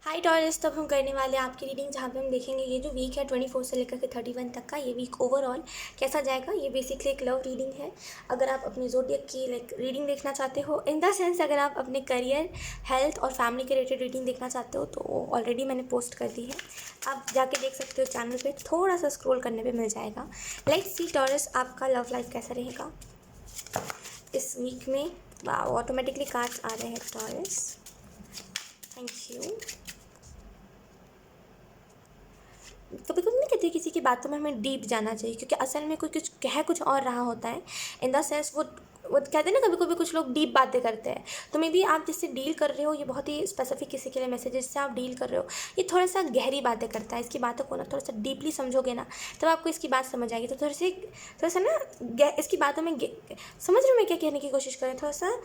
हाय taurus, तब हम करने वाले हैं आपकी रीडिंग जहाँ पे हम देखेंगे ये जो वीक है 24 से लेकर के 31 तक का ये वीक ओवरऑल कैसा जाएगा। ये बेसिकली एक लव रीडिंग है। अगर आप अपने ज़ोडिएक की रीडिंग देखना चाहते हो इन द सेंस, अगर आप अपने करियर, हेल्थ और फैमिली के रिलेटेड रीडिंग देखना चाहते हो तो ऑलरेडी मैंने पोस्ट कर दी है, आप जाके देख सकते हो चैनल पे, थोड़ा सा स्क्रॉल करने पे मिल जाएगा। लेट्स सी टॉरस, आपका लव लाइफ कैसा रहेगा इस वीक में। ऑटोमेटिकली कार्ड्स आ रहे हैं टॉरस, थैंक यू। कभी कभी नहीं कहती किसी की बातों में हमें डीप जाना चाहिए, क्योंकि असल में कोई कुछ और रहा होता है। इन द सेंस वो कहते हैं ना, कभी कभी कुछ लोग डीप बातें करते हैं, तो मे बी आप जिससे डील कर रहे हो ये बहुत ही स्पेसिफिक किसी के लिए मैसेज, जिससे आप डील कर रहे हो ये थोड़ा सा गहरी बातें करता है। इसकी बातों को ना थोड़ा सा डीपली समझोगे ना, तब आपको इसकी बात समझ आएगी। तो थोड़ा सा ना इसकी बातों में समझ रहे हो मैं क्या कहने की कोशिश करें, थोड़ा सा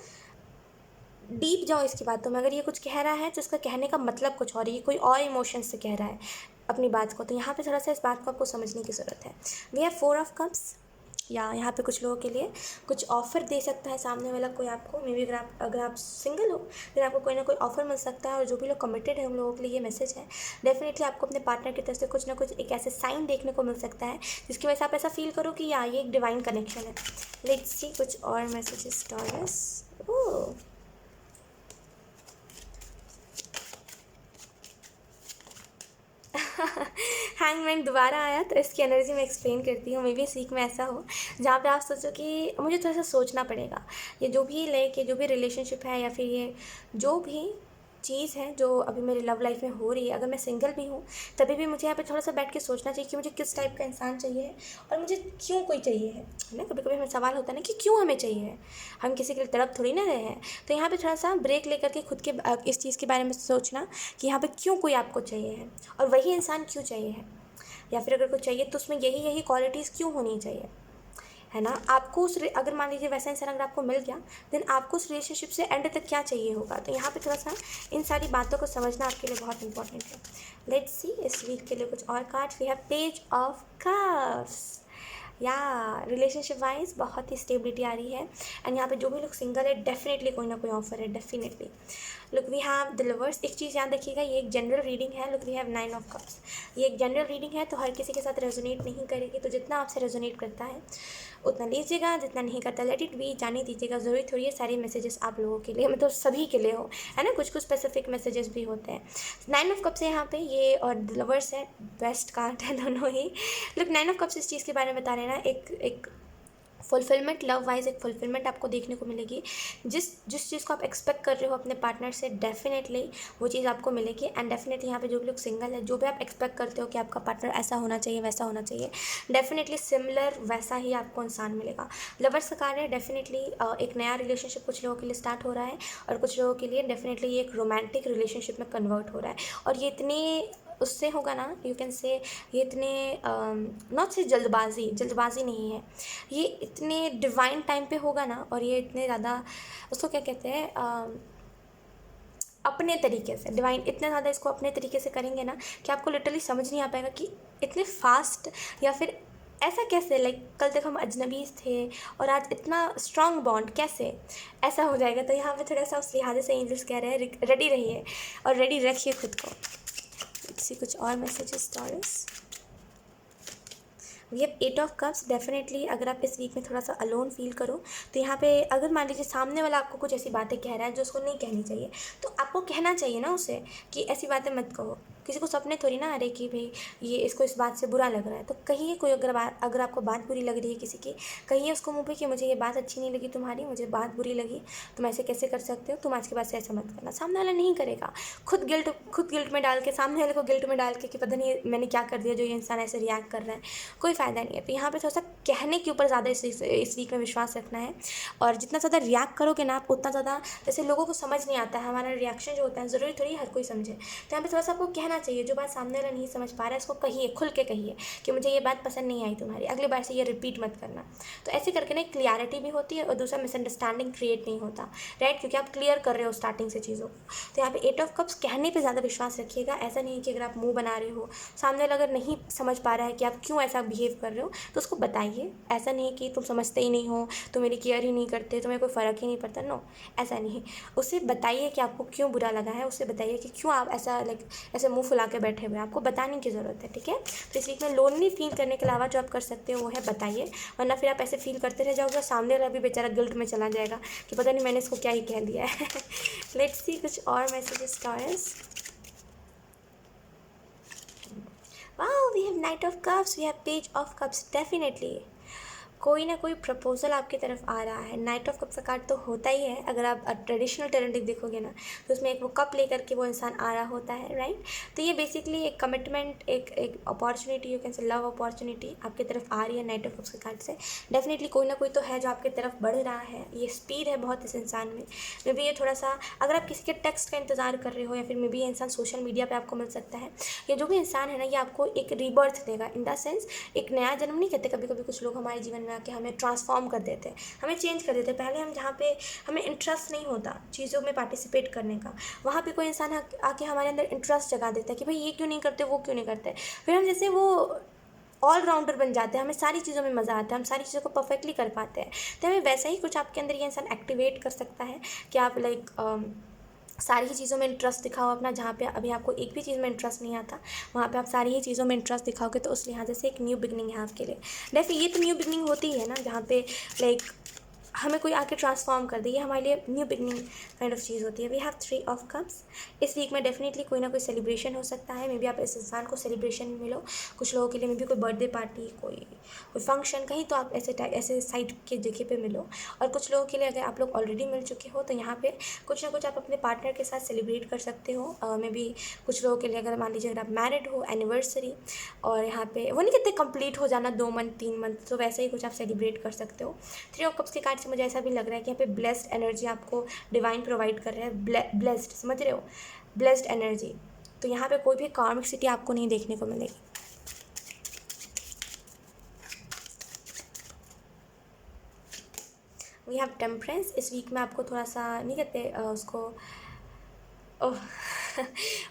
डीप जाओ इसकी बातों में। अगर ये कुछ कह रहा है तो इसका कहने का मतलब कुछ और है, ये कोई और इमोशन से कह रहा है अपनी बात को। तो यहाँ पे थोड़ा सा इस बात को आपको समझने की ज़रूरत है। वी हैव 4 ऑफ कप्स, या यहाँ पे कुछ लोगों के लिए कुछ ऑफ़र दे सकता है सामने वाला कोई आपको। मे बी अगर आप सिंगल हो फिर आपको कोई ना कोई ऑफ़र मिल सकता है, और जो भी लोग कमिटेड है उन लोगों के लिए ये मैसेज है। डेफिनेटली आपको अपने पार्टनर की तरफ से कुछ ना कुछ एक ऐसे साइन देखने को मिल सकता है जिसकी वजह से आप ऐसा फील करो कि या ये एक डिवाइन कनेक्शन है। लेट्स सी कुछ और मैसेजेस टॉरस। ओह, हैंगमैन दोबारा आया, तो इसकी एनर्जी मैं एक्सप्लेन करती हूँ। मे बी इस वीक में ऐसा हो जहाँ पे आप सोचो कि मुझे थोड़ा सा सोचना पड़ेगा, ये जो भी जो भी रिलेशनशिप है या फिर ये जो भी चीज़ है जो अभी मेरी लव लाइफ में हो रही है, अगर मैं सिंगल भी हूँ तभी भी मुझे यहाँ पे थोड़ा सा बैठ के सोचना चाहिए कि मुझे किस टाइप का इंसान चाहिए है और मुझे क्यों कोई चाहिए है ना। कभी कभी हमें सवाल होता है ना कि क्यों हमें चाहिए है, हम किसी के लिए तड़प थोड़ी ना रहे हैं। तो यहाँ पे थोड़ा सा ब्रेक लेकर के खुद के इस चीज़ के बारे में सोचना कि यहाँ पे क्यों कोई आपको चाहिए है और वही इंसान क्यों चाहिए है, या फिर अगर कुछ चाहिए तो उसमें यही यही क्वालिटीज़ क्यों होनी चाहिए, है ना। आपको अगर मान लीजिए वैसा इंसान अगर आपको मिल गया, देन आपको उस रिलेशनशिप से एंड तक क्या चाहिए होगा। तो यहाँ पे थोड़ा सा इन सारी बातों को समझना आपके लिए बहुत इंपॉर्टेंट है। लेट्स सी इस वीक के लिए कुछ और cards. We have page of cups, या रिलेशनशिप वाइज बहुत ही स्टेबिलिटी आ रही है। एंड यहाँ पे जो भी लोग सिंगल है डेफिनेटली कोई ना कोई ऑफर है, definitely. Look we have the lovers. एक चीज़ याद रखिएगा, ये एक जनरल रीडिंग है। Look we have 9 of cups. ये एक जनरल रीडिंग है तो हर किसी के साथ रेजोनेट नहीं करेगी, तो जितना आपसे रेजोनेट करता है उतना लीजिएगा, जितना नहीं करता लेट इट बी, जाने दीजिएगा। ज़रूरी थोड़ी है सारे मैसेजेस आप लोगों के लिए, मतलब सभी के लिए हो, है ना। कुछ कुछ स्पेसिफिक मैसेजेस भी होते हैं। 9 ऑफ कप्स है यहाँ पे, ये और लवर्स है, बेस्ट कार्ड है दोनों ही। लुक 9 ऑफ कप्स इस चीज़ के बारे में बता रहे हैं ना, एक फुलफिलमेंट, लव वाइज एक फुलफिलमेंट आपको देखने को मिलेगी। जिस जिस चीज़ को आप एक्सपेक्ट कर रहे हो अपने पार्टनर से, डेफिनेटली वो चीज़ आपको मिलेगी। एंड डेफिनेटली यहाँ पे जो भी लोग सिंगल है, जो भी आप एक्सपेक्ट करते हो कि आपका पार्टनर ऐसा होना चाहिए वैसा होना चाहिए, डेफिनेटली सिमिलर वैसा ही आपको इंसान मिलेगा। लवर्स का कार्ड है, डेफिनेटली एक नया रिलेशनशिप कुछ लोगों के लिए स्टार्ट हो रहा है, और कुछ लोगों के लिए डेफिनेटली ये एक रोमांटिक रिलेशनशिप में कन्वर्ट हो रहा है। और ये इतनी उससे होगा ना, यू कैन से ये इतने नॉट से जल्दबाजी नहीं है, ये इतने डिवाइन टाइम पे होगा ना, और ये इतने ज़्यादा उसको क्या कहते हैं, अपने तरीके से डिवाइन, इतने ज़्यादा इसको अपने तरीके से करेंगे ना कि आपको लिटरली समझ नहीं आ पाएगा कि इतने फास्ट, या फिर ऐसा कैसे, लाइक कल तक हम अजनबीज थे और आज इतना स्ट्रॉन्ग बॉन्ड कैसे ऐसा हो जाएगा। तो यहाँ पे थोड़ा सा उस लिहाजे से एंजल्स कह रहे हैं रेडी रहिए और रेडी रखिए खुद को। इसी कुछ और मैसेजेस टॉरस। ये 8 ऑफ कप्स, डेफिनेटली अगर आप इस वीक में थोड़ा सा अलोन फील करो तो यहाँ पे अगर मान लीजिए सामने वाला आपको कुछ ऐसी बातें कह रहा है जो उसको नहीं कहनी चाहिए, तो आपको कहना चाहिए ना उसे कि ऐसी बातें मत कहो। किसी को सपने थोड़ी ना आ रहे कि भाई ये इसको इस बात से बुरा लग रहा है, तो कहिए। कोई अगर आपको बात बुरी लग रही है किसी की, कहिए उसको मुँह पे कि मुझे ये बात अच्छी नहीं लगी तुम्हारी, मुझे बात बुरी लगी, तुम ऐसे कैसे कर सकते हो, तुम आज के बाद से ऐसा मत करना। सामने वाला नहीं करेगा, खुद गिल्ट में डाल के, सामने वाले को गिल्ट में डाल के कि पता नहीं मैंने क्या कर दिया जो ये इंसान ऐसे रिएक्ट कर रहा है, कोई फ़ायदा नहीं है। तो यहाँ पे थोड़ा सा कहने के ऊपर ज़्यादा इस वीक में विश्वास रखना है। और जितना ज़्यादा रिएक्ट करोगे ना आप, उतना ज़्यादा, जैसे लोगों को समझ नहीं आता है हमारा रिएक्शन जो होता है, ज़रूरी थोड़ी हर कोई समझे। तो यहाँ पे थोड़ा सा आपको कहना कहना चाहिए, जो बात सामने वाला नहीं समझ पा रहा है इसको कहिए, खुल के कहिए कि मुझे ये बात पसंद नहीं आई तुम्हारी, अगली बार से ये रिपीट मत करना। तो ऐसे करके ना एक क्लियरिटी भी होती है और दूसरा मिसअंडरस्टैंडिंग क्रिएट नहीं होता, राइट, क्योंकि आप क्लियर कर रहे हो स्टार्टिंग से चीज़ों को। तो यहाँ पे 8 ऑफ कप्स कहने पे ज़्यादा विश्वास रखिएगा। ऐसा नहीं है कि अगर आप मुंह बना रहे हो, सामने वाला अगर नहीं समझ पा रहा है कि आप क्यों ऐसा बिहेव कर रहे हो, तो उसको बताइए। ऐसा नहीं है कि तुम समझते ही नहीं हो, तुम मेरी केयर ही नहीं करते, तुम्हें कोई फ़र्क ही नहीं पड़ता, नो, ऐसा नहीं। उसे बताइए कि आपको क्यों बुरा लगा है, उससे बताइए कि क्यों आप ऐसा ऐसे मुंह फुला के बैठे हुए हैं, आपको बताने की ज़रूरत है, ठीक है। तो इस वीक में लोनली फील करने के अलावा जो आप कर सकते हो वो है बताइए, वरना फिर आप ऐसे फील करते रह जाओगे, सामने वाला भी बेचारा गिल्ट में चला जाएगा कि पता नहीं मैंने इसको क्या ही कह दिया है। लेट्स सी कुछ और मैसेजेस टॉयस। Wow, we have knight of cups, we have page of cups. Definitely कोई ना कोई प्रपोजल आपकी तरफ आ रहा है। नाइट ऑफ कप्स का कार्ड तो होता ही है, अगर आप ट्रेडिशनल टैलेंट देखोगे ना तो उसमें एक वो कप लेकर के वो इंसान आ रहा होता है, राइट। तो ये बेसिकली एक कमिटमेंट, एक opportunity, you can say love opportunity आपकी तरफ आ रही है नाइट ऑफ कप्स के कार्ड से। डेफिनेटली कोई ना कोई तो है जो आपकी तरफ बढ़ रहा है, ये स्पीड है बहुत इस इंसान में। मे बी ये थोड़ा सा, अगर आप किसी के टेक्स्ट का इंतजार कर रहे हो या फिर मे बी ये इंसान सोशल मीडिया पर आपको मिल सकता है, ये जो भी इंसान है ना ये आपको एक रीबर्थ देगा, इन द सेंस एक नया जन्म नहीं कहते, कभी कभी कुछ लोग हमारे जीवन में आके हमें ट्रांसफॉर्म कर देते हैं, हमें चेंज कर देते हैं। पहले हम जहाँ पे हमें इंटरेस्ट नहीं होता चीज़ों में पार्टिसिपेट करने का, वहाँ पे कोई इंसान आके हमारे अंदर इंटरेस्ट जगा देता है कि भाई ये क्यों नहीं करते, वो क्यों नहीं करते, फिर हम जैसे वो ऑलराउंडर बन जाते हैं, हमें सारी चीज़ों में मज़ा आता है, हम सारी चीज़ों को परफेक्टली कर पाते हैं। तो हमें वैसा ही कुछ आपके अंदर ये इंसान एक्टिवेट कर सकता है कि आप सारी ही चीज़ों में इंटरेस्ट दिखाओ अपना, जहाँ पे अभी आपको एक भी चीज़ में इंटरेस्ट नहीं आता वहाँ पे आप सारी ही चीज़ों में इंटरेस्ट दिखाओगे, तो उस लिहाज से एक न्यू बिगनिंग है आपके लिए। वैसे ये तो न्यू बिगनिंग होती है ना, जहाँ पे हमें कोई आके ट्रांसफॉर्म कर दे, ये हमारे लिए न्यू बिगनिंग काइंड ऑफ चीज़ होती है। We have 3 of cups. इस वीक में डेफिनेटली कोई ना कोई सेलिब्रेशन हो सकता है, मे बी आप इस इंसान को सेलिब्रेशन में मिलो, कुछ लोगों के लिए मे बी कोई बर्थडे पार्टी, कोई फंक्शन, कहीं तो आप ऐसे साइड के जगह पे मिलो। और कुछ लोगों के लिए अगर आप लोग ऑलरेडी मिल चुके हो तो यहाँ पे कुछ ना कुछ आप अपने पार्टनर के साथ सेलिब्रेट कर सकते हो। मे बी कुछ लोगों के लिए अगर मान लीजिए अगर आप मैरिड हो, एनिवर्सरी, और यहाँ पे वो नहीं कहते कंप्लीट हो जाना 2 मंथ 3 मंथ, तो वैसे ही कुछ आप सेलिब्रेट कर सकते हो। 3 ऑफ कप्स के कार्ड से मुझे ऐसा भी लग रहा है कि यहाँ पे ब्लेस्ड एनर्जी आपको डिवाइन प्रोवाइड कर रहा है, ब्लेस्ड, समझ रहे हो, ब्लेस्ड एनर्जी। तो यहाँ पे कोई भी कार्मिक सिटी आपको नहीं देखने को मिलेगी। We have temperance. इस वीक में आपको थोड़ा सा नहीं कहते उसको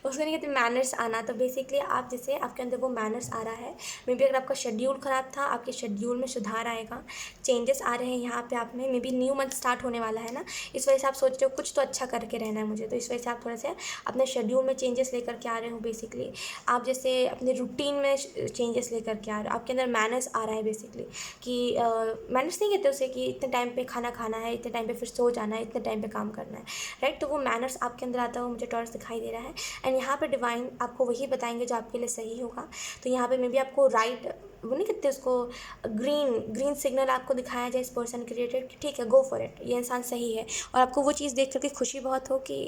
उसको नहीं कहते मैनर्स आना, तो बेसिकली आप जैसे आपके अंदर वो मैनर्स आ रहा है। मे बी अगर आपका शेड्यूल ख़राब था, आपके शेड्यूल में सुधार आएगा, चेंजेस आ रहे हैं यहाँ पे आप में। May be new month start होने वाला है ना, इस वजह से आप सोच रहे हो कुछ तो अच्छा करके रहना है मुझे, तो इस वजह से आप थोड़ा सा अपने शेड्यूल में चेंजेस लेकर के आ रहे हो। बेसिकली आप जैसे अपने रूटीन में चेंजेस लेकर के आ रहे हो, आपके अंदर मैनर्स आ रहा है बेसिकली, कि मैनर्स नहीं कहते उसे कि इतने टाइम पे खाना खाना है, इतने टाइम पे फिर सो जाना है, इतने टाइम पे काम करना है, राइट। तो वो मैनर्स आपके अंदर आता है, वो मुझे टॉर्च दिखाई दे रहा है। एंड यहाँ पे डिवाइन आपको वही बताएंगे जो आपके लिए सही होगा। तो यहाँ पे मे बी आपको राइट, वो नहीं कहते उसको, ग्रीन सिग्नल आपको दिखाया जाए इस पर्सन के रिलेटेड कि ठीक है, गो फॉर इट, ये इंसान सही है। और आपको वो चीज़ देख करके खुशी बहुत हो कि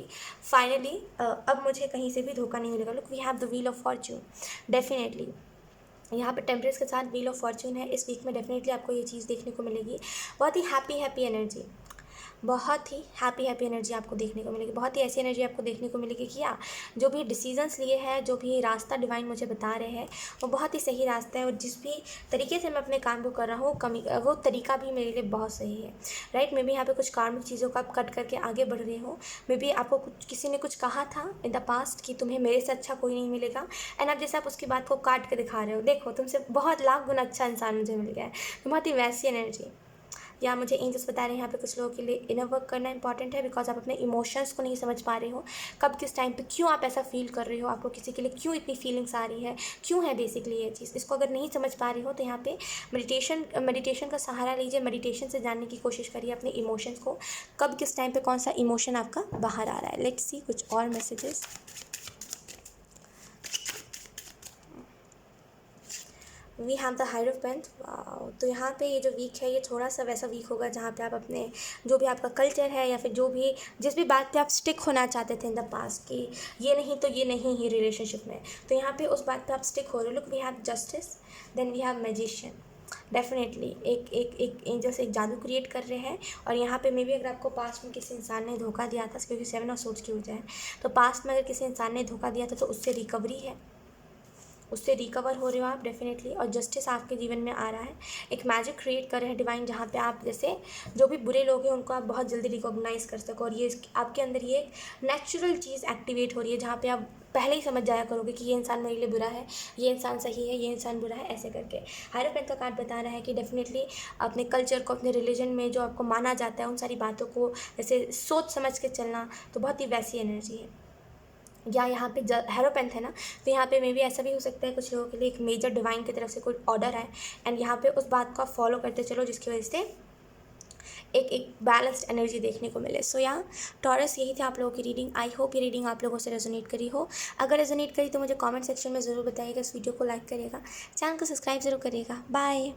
फाइनली अब मुझे कहीं से भी धोखा नहीं मिलेगा। Look, we have the wheel of fortune. Definitely यहाँ पे टेम्परेंस के साथ व्हील ऑफ फॉर्च्यून है। इस वीक में डेफिनेटली आपको ये चीज़ देखने को मिलेगी, बहुत ही हैप्पी एनर्जी, बहुत ही हैप्पी एनर्जी आपको देखने को मिलेगी, बहुत ही ऐसी एनर्जी आपको देखने को मिलेगी कि जो भी डिसीजंस लिए हैं, जो भी रास्ता डिवाइन मुझे बता रहे हैं, वो बहुत ही सही रास्ता है। और जिस भी तरीके से मैं अपने काम को कर रहा हूँ, वो तरीका भी मेरे लिए बहुत सही है, राइट। मे बी यहाँ पे कुछ कार्मिक चीज़ों को आप कट करके आगे बढ़ रहे हो। मे बी आपको किसी ने कुछ कहा था इन द पास्ट कि तुम्हें मेरे से अच्छा कोई नहीं मिलेगा, एंड अब जैसे आप उसकी बात को काट के दिखा रहे हो, देखो तुमसे बहुत लाख गुना अच्छा इंसान मुझे मिल गया है। तो बहुत ही वैसी एनर्जी, या मुझे एंजल्स बता रहे हैं यहाँ पे कुछ लोगों के लिए इनर वर्क करना इंपॉर्टेंट है, बिकॉज आप अपने इमोशंस को नहीं समझ पा रहे हो, कब किस टाइम पे क्यों आप ऐसा फील कर रहे हो, आपको किसी के लिए क्यों इतनी फीलिंग्स आ रही है, क्यों है बेसिकली ये चीज़। इसको अगर नहीं समझ पा रही हो तो यहाँ पे मेडिटेशन का सहारा लीजिए, मेडिटेशन से जानने की कोशिश करिए अपने इमोशंस को, कब किस टाइम पर कौन सा इमोशन आपका बाहर आ रहा है। लेट्स सी कुछ और messages. We have the hierophant. तो यहाँ पे ये जो वीक है ये थोड़ा सा वैसा वीक होगा जहाँ पे आप अपने जो भी आपका कल्चर है या फिर जो भी जिस भी बात पे आप स्टिक होना चाहते थे इन द पास्ट कि ये नहीं तो ये नहीं ही रिलेशनशिप में, तो यहाँ पे उस बात पे आप स्टिक हो रहे हो। Look, we have justice, then we have magician. Definitely एक एंजल्स एक जादू क्रिएट कर रहे हैं। और यहाँ पे मे भी अगर आपको पास्ट में किसी इंसान ने धोखा दिया था, क्योंकि 7 ऑफ सोर्ड्स की ऊर्जा है, तो पास्ट में अगर किसी इंसान ने धोखा दिया था तो उससे रिकवरी है, उससे रिकवर हो रहे हो आप डेफिनेटली। और जस्टिस आपके जीवन में आ रहा है, एक मैजिक क्रिएट कर रहे हैं डिवाइन, जहाँ पे आप जैसे जो भी बुरे लोग हैं उनको आप बहुत जल्दी रिकॉग्नाइज कर सको। और ये आपके अंदर ये एक नेचुरल चीज़ एक्टिवेट हो रही है, जहाँ पे आप पहले ही समझ जाया करोगे कि ये इंसान मेरे लिए बुरा है, ये इंसान सही है, ये इंसान बुरा है, ऐसे करके। हायरोफेंट का कार्ड बता रहा है कि डेफिनेटली अपने कल्चर को, अपने रिलीजन में जो आपको माना जाता है, उन सारी बातों को जैसे सोच समझ के चलना, तो बहुत ही वैसी एनर्जी है। या यहाँ पे हेरोपेंथ है ना, तो यहाँ पे मे भी ऐसा भी हो सकता है कुछ लोगों के लिए एक मेजर डिवाइन की तरफ से कोई ऑर्डर है, एंड यहाँ पे उस बात को आप फॉलो करते चलो, जिसकी वजह से एक बैलेंस्ड एनर्जी देखने को मिले। सो यहाँ टॉरस, यही थी आप लोगों की रीडिंग। आई होप ये रीडिंग आप लोगों से रेजोनेट करी हो। अगर रेजोनेट करी तो मुझे कमेंट सेक्शन में ज़रूर बताइएगा, इस वीडियो को लाइक करिएगा, चैनल को सब्सक्राइब ज़रूर करिएगा। बाय।